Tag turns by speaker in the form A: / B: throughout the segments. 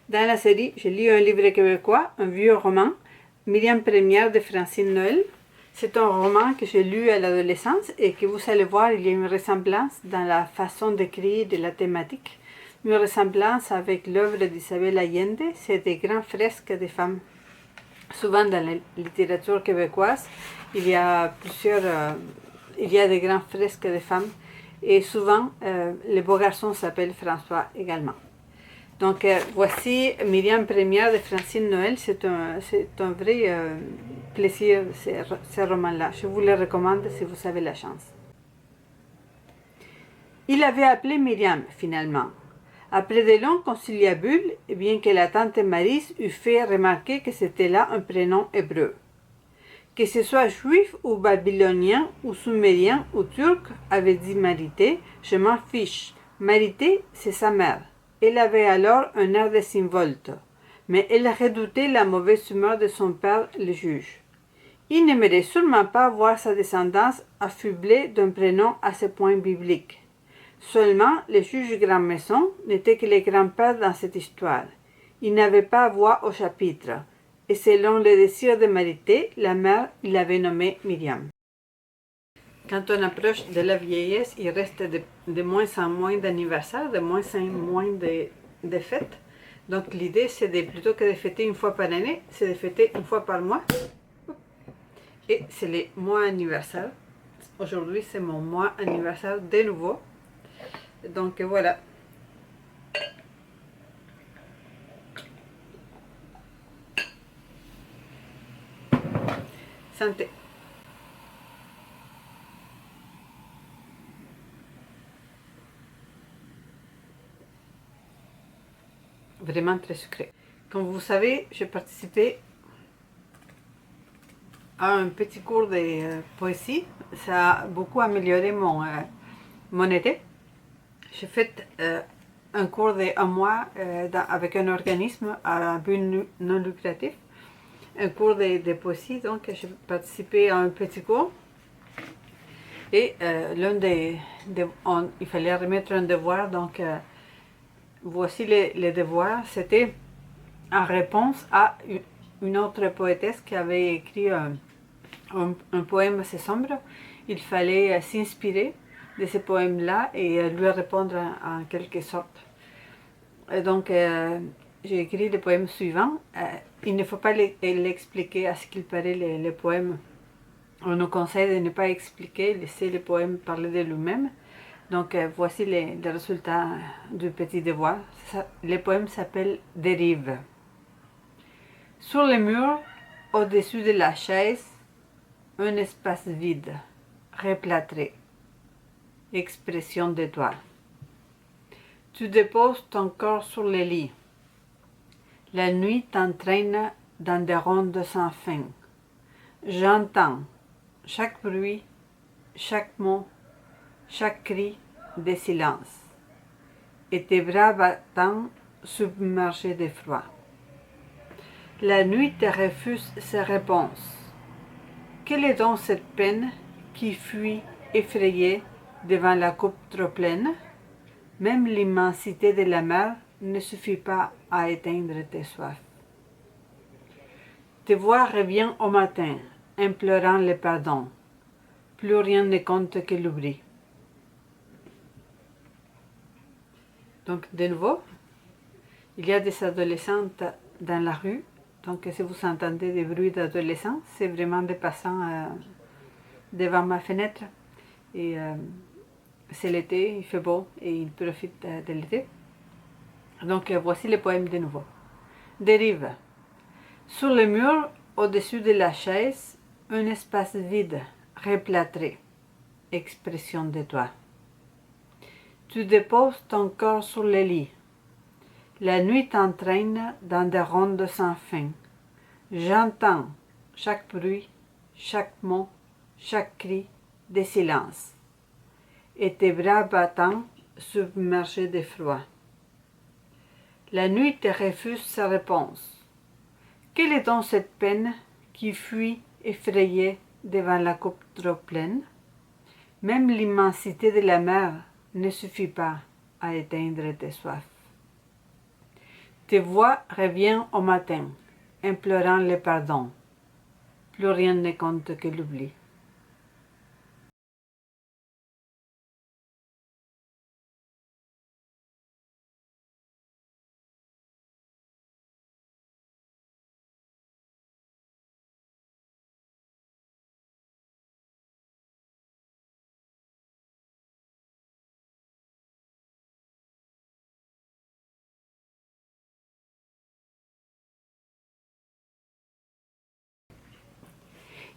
A: Dans la série, j'ai lu un livre québécois, un vieux roman, Myriam Première de Francine Noël. C'est un roman que j'ai lu à l'adolescence et que vous allez voir, il y a une ressemblance dans la façon d'écrire de la thématique. Une ressemblance avec l'œuvre d'Isabelle Allende, c'est des grands fresques de femmes. Souvent dans la littérature québécoise, il y a des grands fresques de femmes et souvent le beau garçon s'appelle François également. Donc voici Myriam Première de Francine Noël, c'est un vrai plaisir ce roman-là. Je vous le recommande si vous avez la chance. Il avait appelé Myriam finalement. Après de longues conciliabules, bien que la tante Maryse eût fait remarquer que c'était là un prénom hébreu. Que ce soit juif ou babylonien ou sumérien ou turc, avait dit Marité, je m'en fiche. Marité, c'est sa mère. Elle avait alors un air désinvolte, mais elle redoutait la mauvaise humeur de son père, le juge. Il n'aimerait sûrement pas voir sa descendance affublée d'un prénom à ce point biblique. Seulement, le juge grand-maison n'était que le grand-père dans cette histoire. Il n'avait pas voix au chapitre, et selon le désir de Marité, la mère l'avait nommé Myriam. Quand on approche de la vieillesse, il reste de moins en moins d'anniversaires, de moins en moins de fêtes. Donc l'idée, c'est plutôt que de fêter une fois par année, c'est de fêter une fois par mois. Et c'est les mois anniversaires. Aujourd'hui, c'est mon mois anniversaire de nouveau. Donc voilà. Santé. Vraiment très sucré. Comme vous savez, j'ai participé à un petit cours de poésie. Ça a beaucoup amélioré mon été. J'ai fait un cours de 1 mois avec un organisme à but non lucratif. Un cours de poésie, donc j'ai participé à un petit cours. Et il fallait remettre un devoir, donc voici les devoirs. C'était en réponse à une autre poétesse qui avait écrit un poème assez sombre. Il fallait s'inspirer de ce poème-là et lui répondre en quelque sorte. Et donc, j'ai écrit le poème suivant. Il ne faut pas l'expliquer à ce qu'il paraît le poème. On nous conseille de ne pas expliquer, laisser le poème parler de lui-même. Donc, voici les résultats du petit devoir. Le poème s'appelle Dérive. Sur le mur, au-dessus de la chaise, un espace vide, replâtré. Expression de toi. Tu déposes ton corps sur le lit. La nuit t'entraîne dans des rondes sans fin. J'entends chaque bruit, chaque mot, chaque cri de silence. Et tes bras battants submergés de froid. La nuit te refuse ses réponses. Quelle est donc cette peine qui fuit effrayée devant la coupe trop pleine? Même l'immensité de la mer ne suffit pas à éteindre tes soifs. Tes voix reviennent au matin, implorant le pardon. Plus rien ne compte que l'oubli. Donc, de nouveau, il y a des adolescentes dans la rue. Donc, si vous entendez des bruits d'adolescents, c'est vraiment des passants devant ma fenêtre. Et c'est l'été, il fait beau et ils profitent de l'été. Donc, voici le poème de nouveau. Dérive. Sur le mur, au-dessus de la chaise, un espace vide, replâtré. Expression de toi. Tu déposes ton corps sur le lit. La nuit t'entraîne dans des rondes sans fin. J'entends chaque bruit, chaque mot, chaque cri de silence. Et tes bras battants submergés de froid. La nuit te refuse sa réponse. Quelle est donc cette peine qui fuit effrayée devant la coupe trop pleine? Même l'immensité de la mer ne suffit pas à éteindre tes soifs. Tes voix reviennent au matin, implorant le pardon. Plus rien ne compte que l'oubli.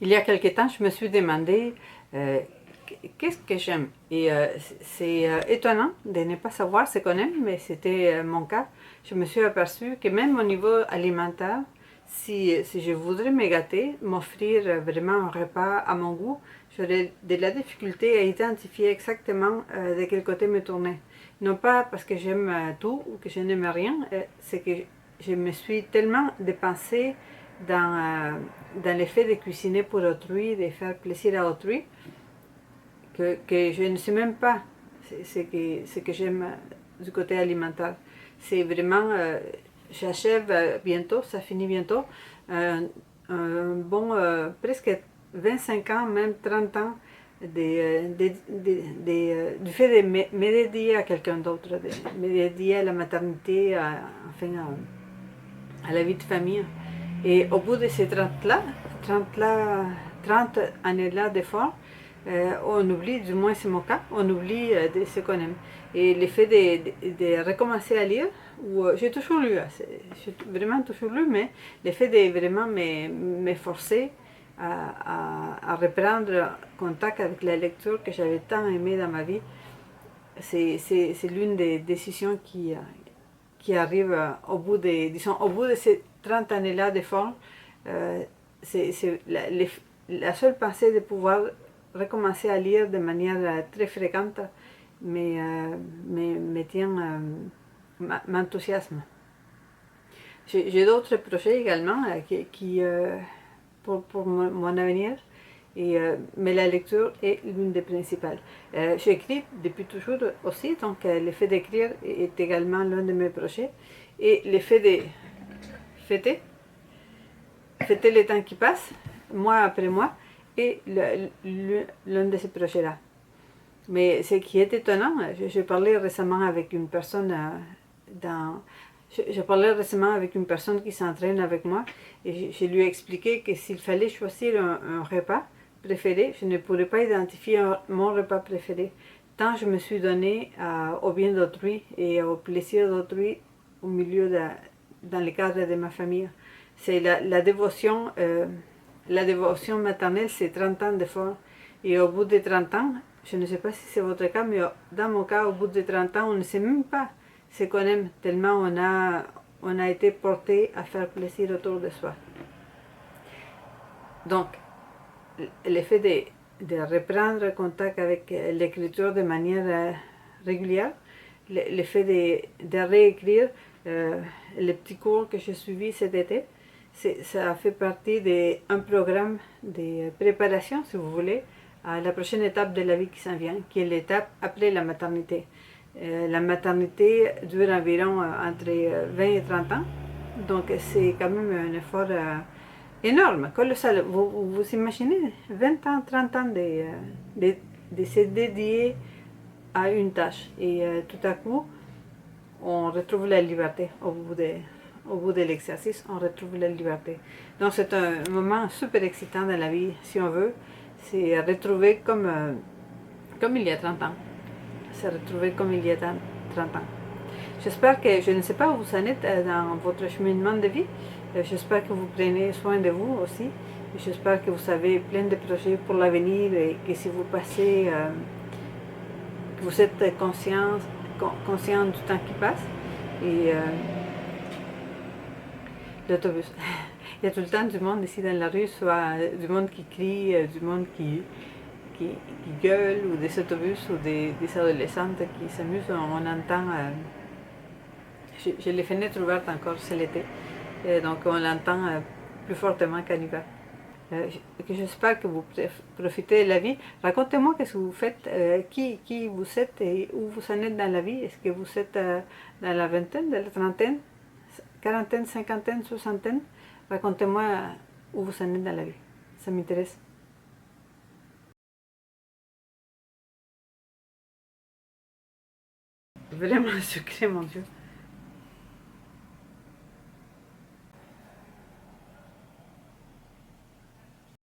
A: Il y a quelque temps, je me suis demandé qu'est-ce que j'aime. Et c'est étonnant de ne pas savoir ce qu'on aime, mais c'était mon cas. Je me suis aperçue que même au niveau alimentaire, si je voudrais me gâter, m'offrir vraiment un repas à mon goût, j'aurais de la difficulté à identifier exactement de quel côté me tourner. Non pas parce que j'aime tout ou que je n'aime rien, c'est que je me suis tellement dépensée dans le fait de cuisiner pour autrui, de faire plaisir à autrui, que je ne sais même pas ce que j'aime du côté alimentaire. C'est vraiment, j'achève bientôt, ça finit bientôt, un bon presque 25 ans, même 30 ans du fait de me dédier à quelqu'un d'autre, de me dédier à la maternité, enfin à la vie de famille. Et au bout de ces 30 années-là d'efforts, on oublie, du moins c'est mon cas, on oublie de ce qu'on aime. Et le fait de recommencer à lire, j'ai toujours lu, j'ai vraiment toujours lu, mais le fait de vraiment m'efforcer à reprendre contact avec la lecture que j'avais tant aimé dans ma vie, c'est l'une des décisions qui arrive au bout au bout de ces 30 années-là d'efforts. C'est la seule pensée de pouvoir recommencer à lire de manière très fréquente me tient, m'enthousiasme. J'ai d'autres projets également pour mon avenir. Mais la lecture est l'une des principales. J'écris depuis toujours aussi, donc le fait d'écrire est également l'un de mes projets. Et le fait de fêter, fêter le temps qui passe, mois après mois, est l'un de ces projets-là. Mais ce qui est étonnant, je parlais récemment avec une personne je parlais récemment avec une personne qui s'entraîne avec moi et je lui ai expliqué que s'il fallait choisir un repas préféré, je ne pourrais pas identifier mon repas préféré. Tant je me suis donné au bien d'autrui et au plaisir d'autrui au milieu dans le cadre de ma famille. C'est la dévotion maternelle, c'est 30 ans d'efforts. Et au bout de 30 ans, je ne sais pas si c'est votre cas, mais dans mon cas, au bout de 30 ans, on ne sait même pas ce qu'on aime, tellement on a été porté à faire plaisir autour de soi. Donc, le fait de reprendre contact avec l'écriture de manière régulière, le fait de réécrire les petits cours que j'ai suivis cet été, ça fait partie d'un programme de préparation, si vous voulez, à la prochaine étape de la vie qui s'en vient, qui est l'étape après la maternité. La maternité dure environ entre 20 et 30 ans, donc c'est quand même un effort énorme, colossal. Vous imaginez 20 ans, 30 ans de se dédier à une tâche et tout à coup, on retrouve la liberté au bout de l'exercice, on retrouve la liberté. Donc c'est un moment super excitant dans la vie, si on veut. C'est retrouver comme il y a 30 ans. Se retrouver comme il y a 30 ans. J'espère que, je ne sais pas où vous en êtes dans votre cheminement de vie. J'espère que vous prenez soin de vous aussi. J'espère que vous avez plein de projets pour l'avenir et que si vous passez, que vous êtes conscient du temps qui passe. Et l'autobus. Il y a tout le temps du monde ici dans la rue, soit du monde qui crie, du monde qui gueule, ou des autobus, ou des adolescentes qui s'amusent. On entend, j'ai les fenêtres ouvertes encore, c'est l'été, donc on l'entend plus fortement qu'en hiver. J'espère que vous profitez de la vie. Racontez-moi qu'est-ce que vous faites, qui vous êtes et où vous en êtes dans la vie. Est-ce que vous êtes dans la vingtaine, dans la trentaine, quarantaine, cinquantaine, soixantaine. Racontez-moi où vous en êtes dans la vie. Ça m'intéresse. Vraiment sucré, mon Dieu.